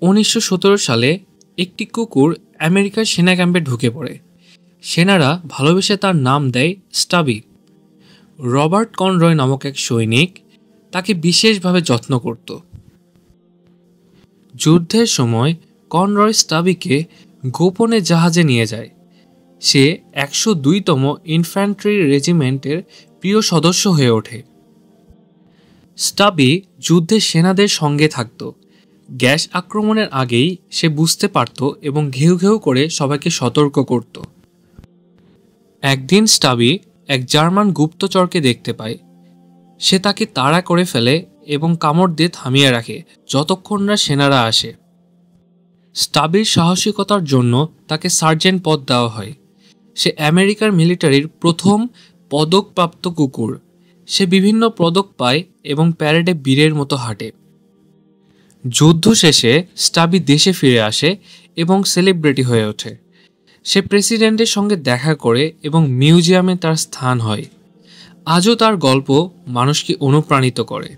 1917 সালে একটি কুকুর আমেরিকার সেনা ক্যাম্পে ঢুকে পড়ে। সেনারা ভালোবেসে তার নাম দেয় স্টাবি। রবার্ট কনরয় নামক এক সৈনিক তাকে বিশেষভাবে যত্ন করত। যুদ্ধের সময় কনরয় স্টাবিকে গোপনে জাহাজে নিয়ে যায়। সে 102তম ইনফ্যান্ট্রি রেজিমেন্টের প্রিয় সদস্য হয়ে ওঠে। স্টাবি যুদ্ধে সেনাদের সঙ্গে থাকত। গ্যাস আক্রমণের আগেই সে বুঝতে পারত এবং ঘেউ ঘেউ করে সবাইকে সতর্ক করত। একদিন স্টাবি এক জার্মান গুপ্তচরকে দেখতে পায়। সে তাকে তাড়া করে ফেলে এবং কামড় দিয়ে থামিয়ে রাখে যতক্ষণ না সেনারা আসে। স্টাবির সাহসিকতার জন্য তাকে সার্জেন্ট পদ দেওয়া হয়। সে আমেরিকার মিলিটারির প্রথম পদকপ্রাপ্ত কুকুর। সে বিভিন্ন পদক পায় এবং প্যারেডে বীরের মতো হাঁটে। যুদ্ধ শেষে স্টাবি দেশে ফিরে আসে এবং সেলিব্রিটি হয়ে ওঠে। সে প্রেসিডেন্টের সঙ্গে দেখা করে এবং মিউজিয়ামে তার স্থান হয়। আজও তার গল্প মানুষকে অনুপ্রাণিত করে।